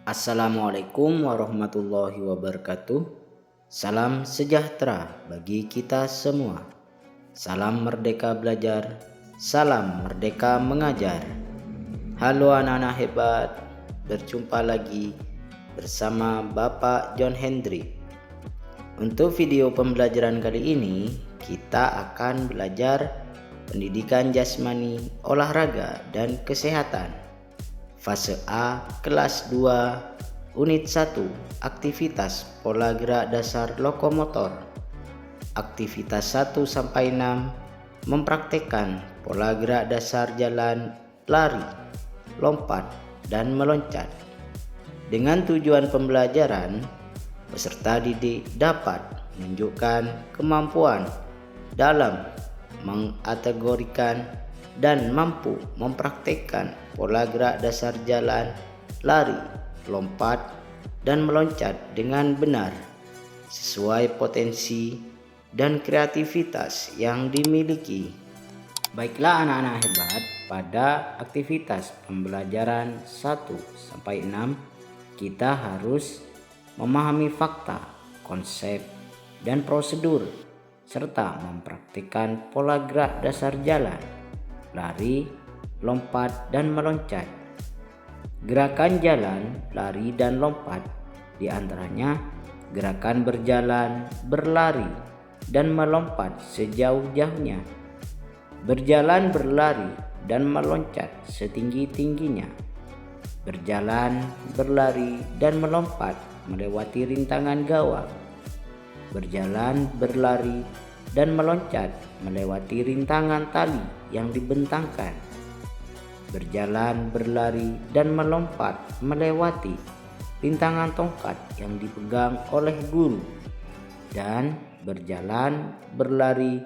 Assalamualaikum warahmatullahi wabarakatuh. Salam sejahtera bagi kita semua. Salam merdeka belajar, salam merdeka mengajar. Halo anak-anak hebat, berjumpa lagi bersama Bapak John Hendrik. Untuk video pembelajaran kali ini, kita akan belajar pendidikan jasmani, olahraga, dan kesehatan. Fase A, kelas 2, unit 1, aktivitas pola gerak dasar lokomotor. Aktivitas 1-6 mempraktekkan pola gerak dasar jalan, lari, lompat, dan meloncat. Dengan tujuan pembelajaran, peserta didik dapat menunjukkan kemampuan dalam mengkategorikan dan mampu mempraktekkan pola gerak dasar jalan, lari, lompat, dan meloncat dengan benar sesuai potensi dan kreativitas yang dimiliki. Baiklah anak-anak hebat, pada aktivitas pembelajaran 1-6 kita harus memahami fakta, konsep, dan prosedur serta mempraktikkan pola gerak dasar jalan, lari, lompat, dan meloncat. Gerakan jalan, lari, dan lompat diantaranya gerakan berjalan, berlari, dan melompat sejauh-jauhnya, berjalan, berlari, dan meloncat setinggi-tingginya, berjalan, berlari, dan melompat melewati rintangan gawang, berjalan, berlari, dan meloncat melewati rintangan tali yang dibentangkan, berjalan, berlari, dan melompat melewati rintangan tongkat yang dipegang oleh guru, dan berjalan, berlari,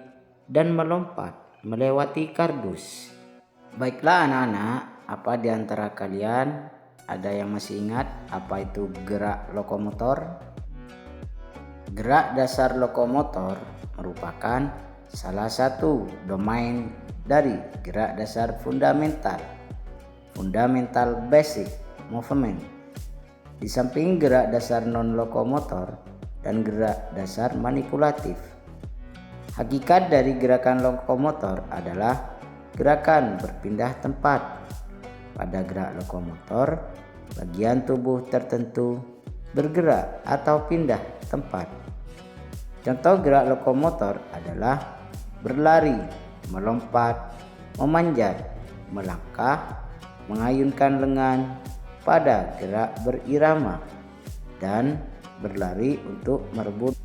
dan melompat melewati kardus. Baiklah anak-anak, apa di antara kalian ada yang masih ingat apa itu gerak lokomotor? Gerak dasar lokomotor merupakan salah satu domain dari gerak dasar fundamental basic movement. Di samping gerak dasar non lokomotor dan gerak dasar manipulatif. Hakikat dari gerakan lokomotor adalah gerakan berpindah tempat. Pada gerak lokomotor, bagian tubuh tertentu bergerak atau pindah tempat. Contoh gerak lokomotor adalah berlari, melompat, memanjat, melangkah, mengayunkan lengan pada gerak berirama, dan berlari untuk merebut.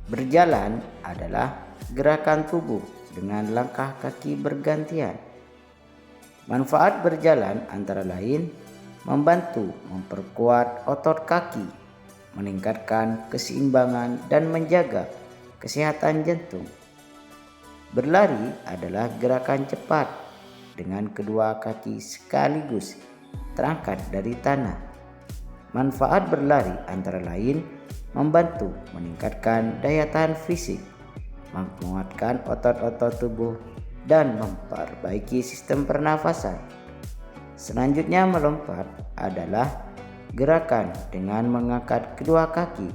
Berjalan adalah gerakan tubuh dengan langkah kaki bergantian. Manfaat berjalan antara lain membantu memperkuat otot kaki, meningkatkan keseimbangan, dan menjaga kesehatan jantung. Berlari adalah gerakan cepat dengan kedua kaki sekaligus terangkat dari tanah. Manfaat berlari antara lain membantu meningkatkan daya tahan fisik, menguatkan otot-otot tubuh, dan memperbaiki sistem pernafasan. Selanjutnya, melompat adalah gerakan dengan mengangkat kedua kaki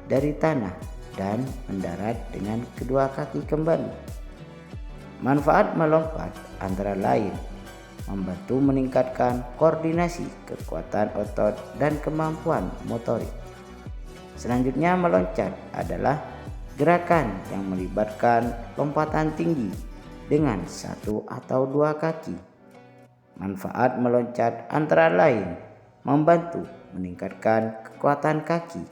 dari tanah dan mendarat dengan kedua kaki kembali. Manfaat melompat antara lain membantu meningkatkan koordinasi, kekuatan otot, dan kemampuan motorik. Selanjutnya, meloncat adalah gerakan yang melibatkan lompatan tinggi dengan satu atau dua kaki. Manfaat meloncat antara lain membantu meningkatkan kekuatan kaki,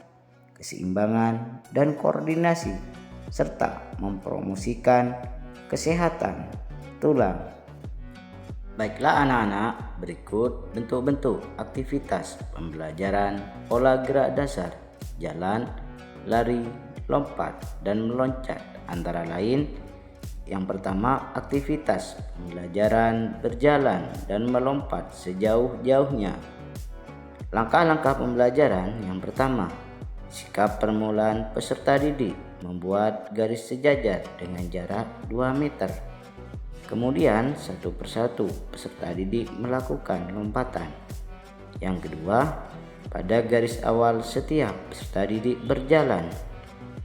keseimbangan, dan koordinasi, serta mempromosikan kesehatan tulang. Baiklah anak-anak, berikut bentuk-bentuk aktivitas pembelajaran pola gerak dasar jalan, lari, lompat, dan meloncat. Antara lain, yang pertama, aktivitas pembelajaran berjalan dan melompat sejauh-jauhnya. Langkah-langkah pembelajaran yang pertama, sikap permulaan peserta didik membuat garis sejajar dengan jarak 2 meter. Kemudian satu persatu peserta didik melakukan lompatan. Yang kedua, pada garis awal setiap peserta didik berjalan.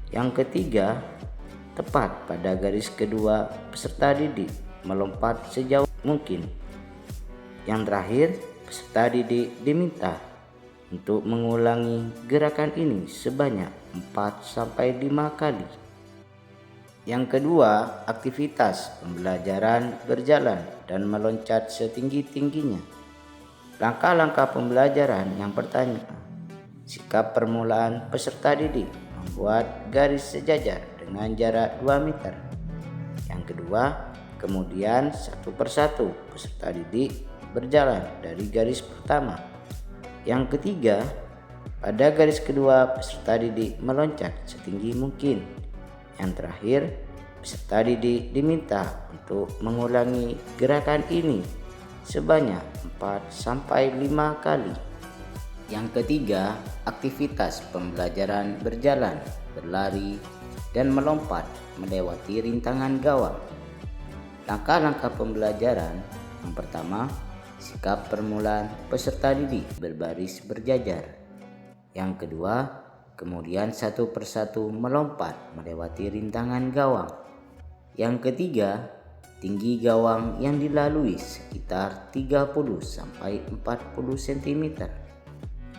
Yang ketiga, tepat pada garis kedua peserta didik melompat sejauh mungkin. Yang terakhir, peserta didik diminta untuk mengulangi gerakan ini sebanyak 4-5 kali. Yang kedua, aktivitas pembelajaran berjalan dan meloncat setinggi-tingginya. Langkah-langkah pembelajaran yang pertama, sikap permulaan peserta didik membuat garis sejajar dengan jarak 2 meter. Yang kedua, kemudian satu persatu peserta didik berjalan dari garis pertama. Yang ketiga, pada garis kedua peserta didik meloncat setinggi mungkin. Yang terakhir, peserta didik diminta untuk mengulangi gerakan ini sebanyak 4-5 kali. Yang ketiga, aktivitas pembelajaran berjalan, berlari, dan melompat melewati rintangan gawang. Langkah-langkah pembelajaran yang pertama, sikap permulaan peserta didik berbaris berjajar. Yang kedua, kemudian satu persatu melompat melewati rintangan gawang. Yang ketiga, tinggi gawang yang dilalui sekitar 30-40 cm.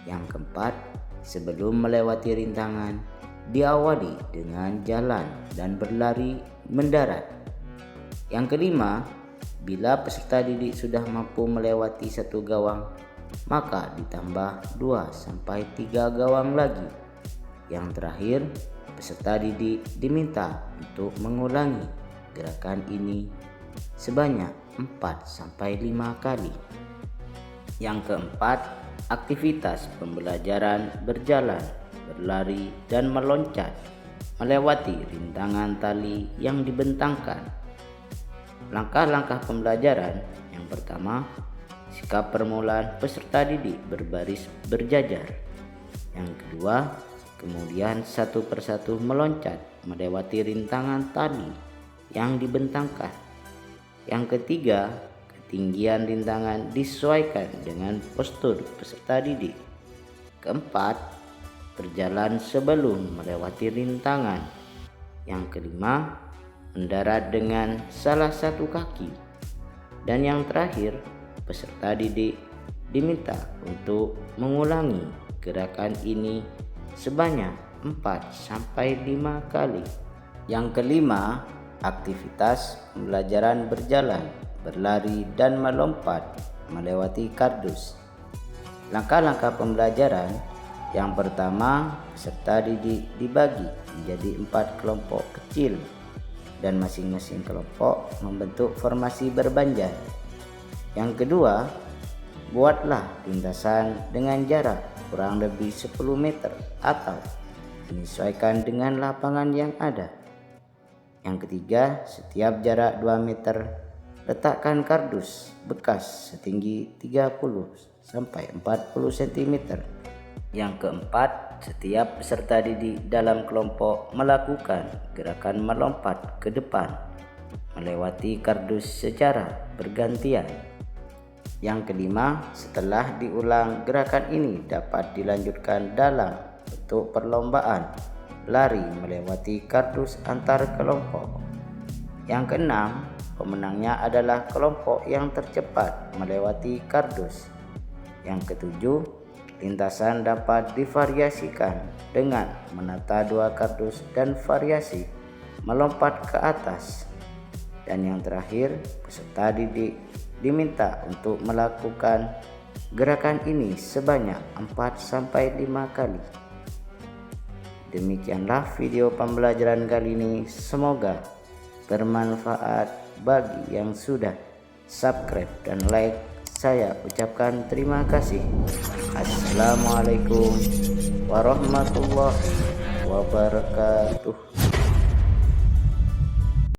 Yang keempat, sebelum melewati rintangan, diawali dengan jalan dan berlari mendarat. Yang kelima, bila peserta didik sudah mampu melewati satu gawang, maka ditambah 2-3 gawang lagi. Yang terakhir, peserta didik diminta untuk mengulangi gerakan ini sebanyak 4-5 kali. Yang keempat, aktivitas pembelajaran berjalan, berlari, dan meloncat melewati rintangan tali yang dibentangkan. Langkah-langkah pembelajaran yang pertama, sikap permulaan peserta didik berbaris berjajar. Yang kedua, kemudian satu persatu meloncat melewati rintangan tali yang dibentangkan. Yang ketiga, ketinggian rintangan disesuaikan dengan postur peserta didik. Keempat, berjalan sebelum melewati rintangan. Yang kelima, mendarat dengan salah satu kaki. Dan yang terakhir, peserta didik diminta untuk mengulangi gerakan ini sebanyak 4-5 kali. Yang kelima, aktivitas pembelajaran berjalan, berlari, dan melompat melewati kardus. Langkah-langkah pembelajaran yang pertama, peserta didik dibagi menjadi 4 kelompok kecil dan masing-masing kelompok membentuk formasi berbanjar. Yang kedua, buatlah lintasan dengan jarak kurang lebih 10 meter atau menyesuaikan dengan lapangan yang ada. Yang ketiga, setiap jarak 2 meter letakkan kardus bekas setinggi 30-40 cm. Yang keempat, setiap peserta didik dalam kelompok melakukan gerakan melompat ke depan melewati kardus secara bergantian. Yang kelima, setelah diulang gerakan ini dapat dilanjutkan dalam bentuk perlombaan lari melewati kardus antar kelompok. Yang keenam, pemenangnya adalah kelompok yang tercepat melewati kardus. Yang ketujuh, lintasan dapat divariasikan dengan menata 2 kardus dan variasi melompat ke atas. Dan yang terakhir, peserta didik diminta untuk melakukan gerakan ini sebanyak 4-5 kali. Demikianlah video pembelajaran kali ini, semoga bermanfaat bagi yang sudah subscribe dan like. Saya ucapkan terima kasih. Assalamualaikum warahmatullahi wabarakatuh.